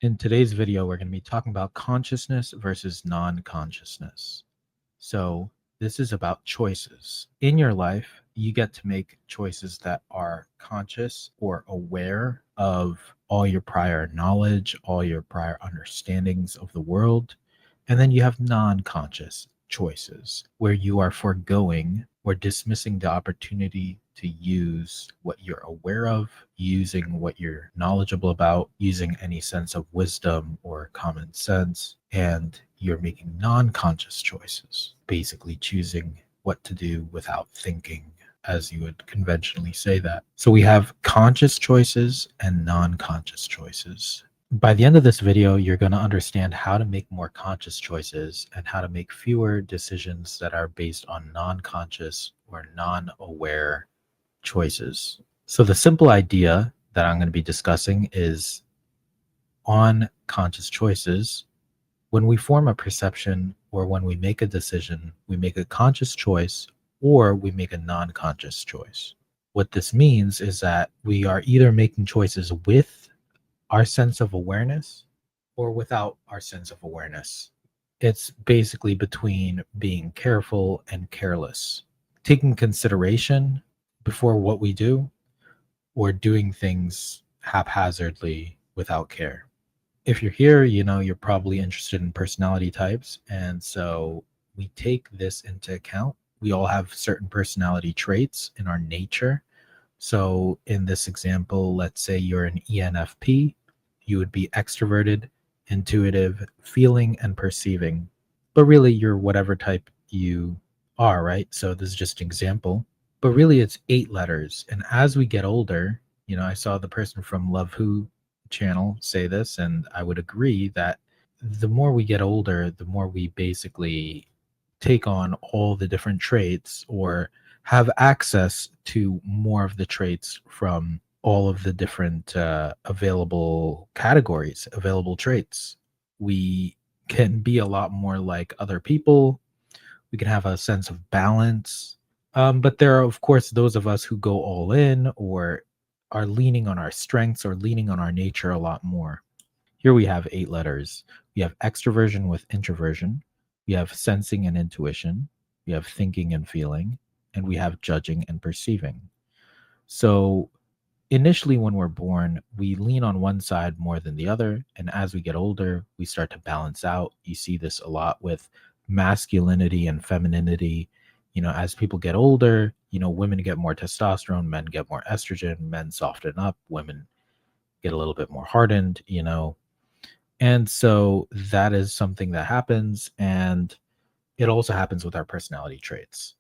In today's video, we're going to be talking about consciousness versus non-consciousness. So this is about choices. In your life, you get to make choices that are conscious or aware of all your prior knowledge, all your prior understandings of the world. And then you have non-conscious choices where you are foregoing or dismissing the opportunity to use what you're aware of, using what you're knowledgeable about, using any sense of wisdom or common sense, and you're making non-conscious choices, basically choosing what to do without thinking, as you would conventionally say that. So we have conscious choices and non-conscious choices. By the end of this video, you're going to understand how to make more conscious choices and how to make fewer decisions that are based on non-conscious or non-aware choices. So the simple idea that I'm going to be discussing is on conscious choices. When we form a perception or when we make a decision, we make a conscious choice or we make a non-conscious choice. What this means is that we are either making choices with our sense of awareness or without our sense of awareness. It's basically between being careful and careless, taking consideration before what we do, or doing things haphazardly without care. If you're here, you're probably interested in personality types. And so we take this into account. We all have certain personality traits in our nature. So in this example, let's say you're an ENFP, you would be extroverted, intuitive, feeling, and perceiving. But really, you're whatever type you are, right? So this is just an example. But really, it's 8 letters. And as we get older, I saw the person from Love Who channel say this, and I would agree that the more we get older, the more we basically take on all the different traits or have access to more of the traits from all of the different available categories, available traits. We can be a lot more like other people. We can have a sense of balance. But there are, of course, those of us who go all in or are leaning on our strengths or leaning on our nature a lot more. Here we have 8 letters. We have extroversion with introversion. We have sensing and intuition. We have thinking and feeling. And we have judging and perceiving. So initially, when we're born, we lean on one side more than the other. And as we get older, we start to balance out. You see this a lot with masculinity and femininity. As people get older, women get more testosterone, men get more estrogen, men soften up, women get a little bit more hardened. And so that is something that happens. And it also happens with our personality traits.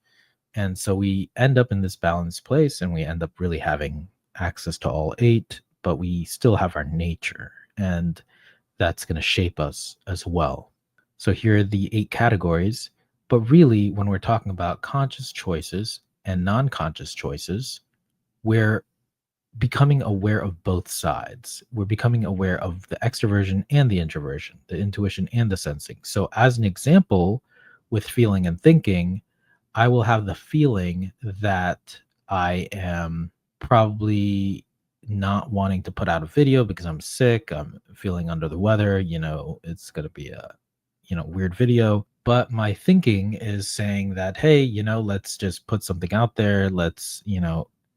And so we end up in this balanced place and we end up really having access to all 8, but we still have our nature. And that's going to shape us as well. So here are the 8 categories. But really, when we're talking about conscious choices and non-conscious choices, we're becoming aware of both sides. We're becoming aware of the extroversion and the introversion, the intuition and the sensing. So as an example, with feeling and thinking, I will have the feeling that I am probably not wanting to put out a video because I'm sick, I'm feeling under the weather, it's going to be a weird video. But my thinking is saying that, hey, let's just put something out there.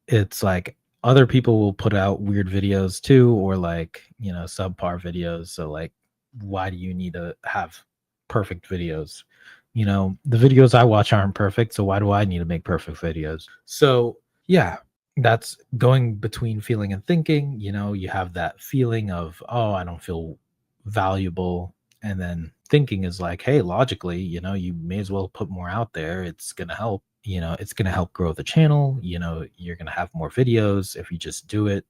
It's like other people will put out weird videos too, or subpar videos. So why do you need to have perfect videos? The videos I watch aren't perfect, so why do I need to make perfect videos? So yeah, that's going between feeling and thinking. You have that feeling of, oh, I don't feel valuable. And then thinking is like, hey, logically, you may as well put more out there. It's going to help. It's going to help grow the channel. You're going to have more videos if you just do it,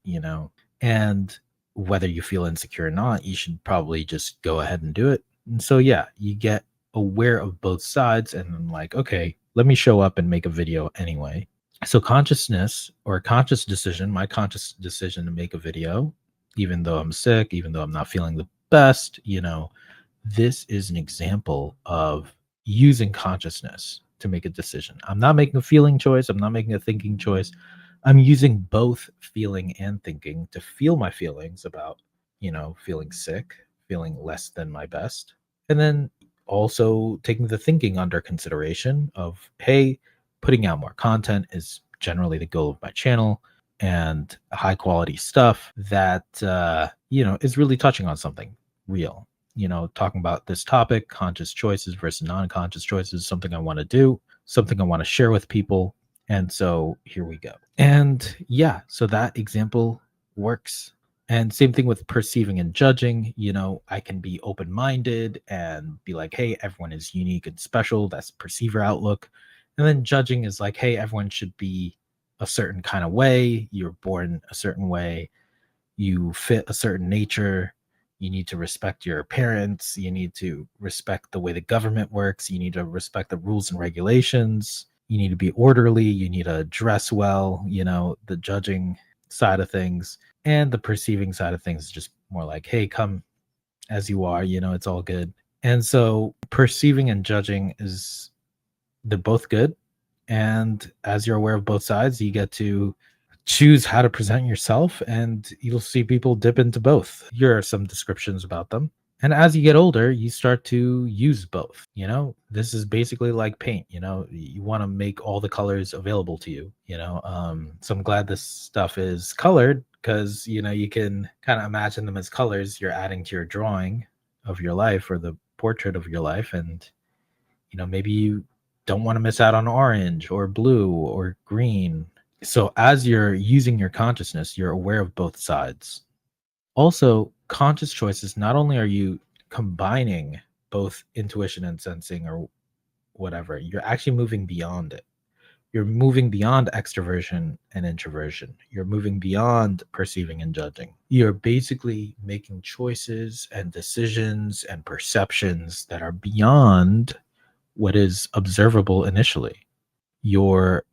and whether you feel insecure or not, you should probably just go ahead and do it. And so, yeah, you get aware of both sides and then okay, let me show up and make a video anyway. So consciousness or conscious decision, my conscious decision to make a video, even though I'm sick, even though I'm not feeling the best, this is an example of using consciousness to make a decision. I'm not making a feeling choice. I'm not making a thinking choice. I'm using both feeling and thinking to feel my feelings about, feeling sick, feeling less than my best. And then also taking the thinking under consideration of, hey, putting out more content is generally the goal of my channel, and high quality stuff that, is really touching on something real. Talking about this topic, conscious choices versus non conscious choices, something I want to do, something I want to share with people. And so here we go. And yeah, so that example works. And same thing with perceiving and judging. I can be open minded and be like, hey, everyone is unique and special. That's perceiver outlook. And then judging is like, hey, everyone should be a certain kind of way. You're born a certain way. You fit a certain nature. You need to respect your parents. You need to respect the way the government works. You need to respect the rules and regulations. You need to be orderly. You need to dress well. The judging side of things, and the perceiving side of things is just more like, hey, come as you are. It's all good. And so perceiving and judging they're both good. And as you're aware of both sides, you get to choose how to present yourself, and you'll see people dip into both. Here are some descriptions about them. And as you get older, you start to use both. This is basically like paint. You want to make all the colors available to you. So I'm glad this stuff is colored, because you can kind of imagine them as colors you're adding to your drawing of your life, or the portrait of your life. And maybe you don't want to miss out on orange or blue or green. So as you're using your consciousness, you're aware of both sides. Also, conscious choices, not only are you combining both intuition and sensing or whatever, you're actually moving beyond it. You're moving beyond extroversion and introversion. You're moving beyond perceiving and judging. You're basically making choices and decisions and perceptions that are beyond what is observable initially. Your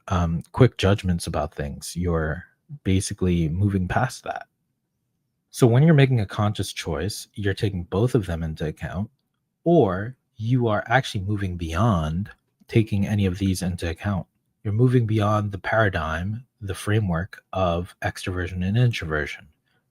quick judgments about things, you're basically moving past that. So when you're making a conscious choice, you're taking both of them into account, or you are actually moving beyond taking any of these into account. You're moving beyond the paradigm, the framework of extroversion and introversion.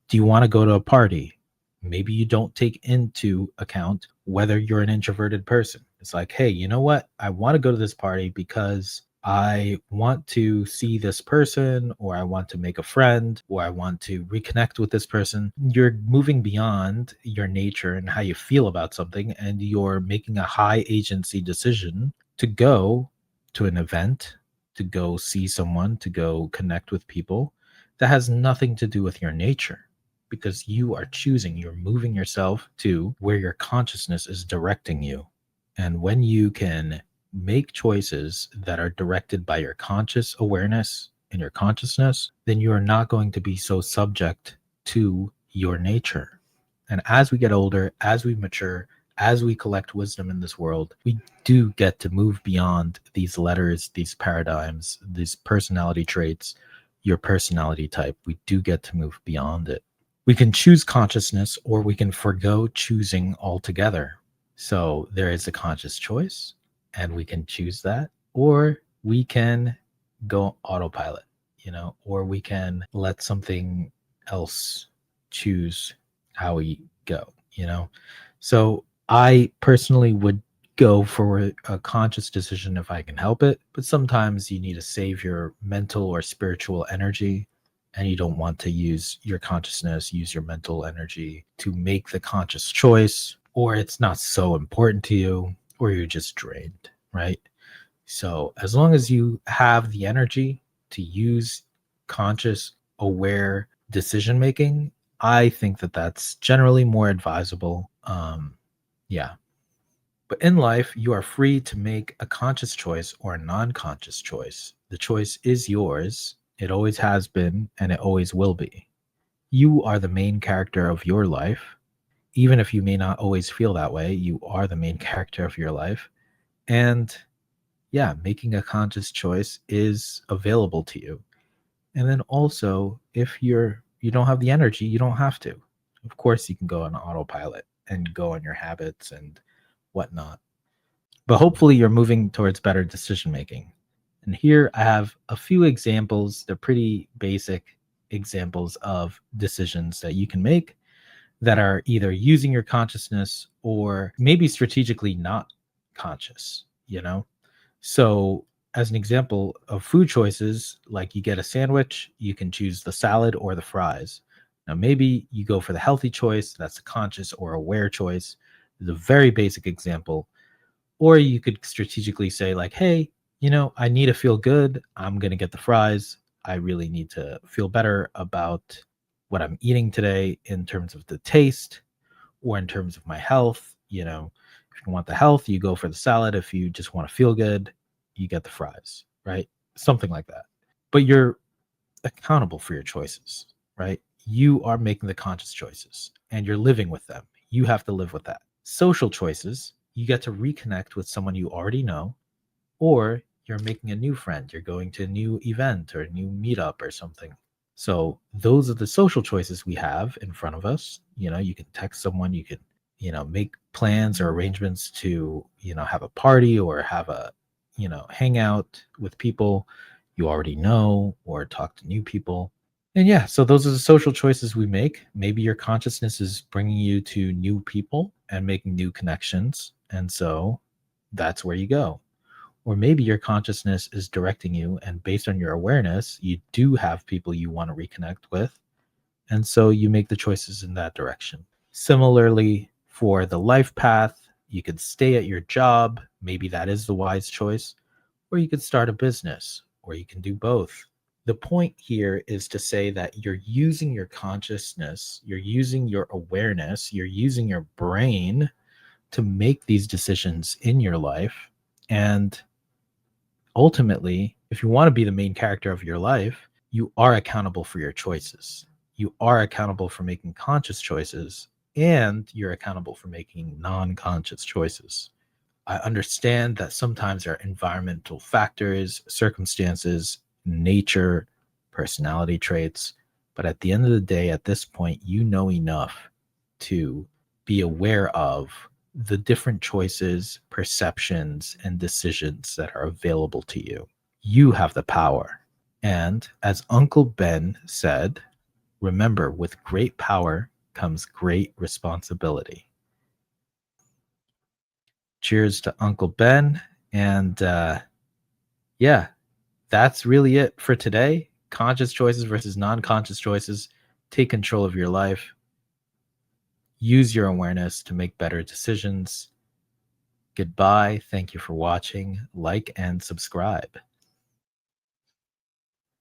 Do you want to go to a party? Maybe you don't take into account whether you're an introverted person. It's like, hey, you know what? I want to go to this party because I want to see this person, or I want to make a friend, or I want to reconnect with this person. You're moving beyond your nature and how you feel about something, and you're making a high agency decision to go to an event, to go see someone, to go connect with people that has nothing to do with your nature, because you are choosing, you're moving yourself to where your consciousness is directing you. And when you can make choices that are directed by your conscious awareness and your consciousness, then you are not going to be so subject to your nature. And as we get older, as we mature, as we collect wisdom in this world, we do get to move beyond these letters, these paradigms, these personality traits, your personality type. We do get to move beyond it. We can choose consciousness, or we can forgo choosing altogether. So there is a conscious choice, and we can choose that, or we can go autopilot, or we can let something else choose how we go. So I personally would go for a conscious decision if I can help it, but sometimes you need to save your mental or spiritual energy, and you don't want to use your consciousness, use your mental energy to make the conscious choice, or it's not so important to you, or you're just drained, right? So as long as you have the energy to use conscious, aware decision making, I think that that's generally more advisable. Yeah. But in life, you are free to make a conscious choice or a non-conscious choice. The choice is yours. It always has been, and it always will be. You are the main character of your life. Even if you may not always feel that way, you are the main character of your life. And yeah, making a conscious choice is available to you. And then also, if you don't have the energy, you don't have to. Of course, you can go on autopilot and go on your habits and whatnot. But hopefully, you're moving towards better decision making. And here I have a few examples. They're pretty basic examples of decisions that you can make that are either using your consciousness or maybe strategically not conscious, you know? So, as an example of food choices, like you get a sandwich, you can choose the salad or the fries. Now, maybe you go for the healthy choice, that's a conscious or aware choice. It's a very basic example. Or you could strategically say, like, hey, I need to feel good. I'm going to get the fries. I really need to feel better about what I'm eating today in terms of the taste or in terms of my health. If you want the health, you go for the salad. If you just want to feel good, you get the fries, right? Something like that. But you're accountable for your choices, right? You are making the conscious choices and you're living with them. You have to live with that. Social choices, you get to reconnect with someone you already know, or you're making a new friend. You're going to a new event or a new meetup or something. So those are the social choices we have in front of us. You can text someone, you can, make plans or arrangements to, have a party or have a, hang out with people you already know or talk to new people. And yeah, so those are the social choices we make. Maybe your consciousness is bringing you to new people and making new connections. And so that's where you go. Or maybe your consciousness is directing you, and based on your awareness, you do have people you want to reconnect with. And so you make the choices in that direction. Similarly, for the life path, you could stay at your job. Maybe that is the wise choice. Or you could start a business, or you can do both. The point here is to say that you're using your consciousness, you're using your awareness, you're using your brain to make these decisions in your life. And ultimately, if you want to be the main character of your life, you are accountable for your choices. You are accountable for making conscious choices, and you're accountable for making non conscious choices. I understand that sometimes there are environmental factors, circumstances, nature, personality traits, but at the end of the day, at this point, you know enough to be aware of the different choices, perceptions, and decisions that are available to you. You have the power. And as Uncle Ben said, remember, with great power comes great responsibility. Cheers to Uncle Ben. And yeah, that's really it for today. Conscious choices versus non conscious choices. Take control of your life. Use your awareness to make better decisions. Goodbye. Thank you for watching. Like and subscribe.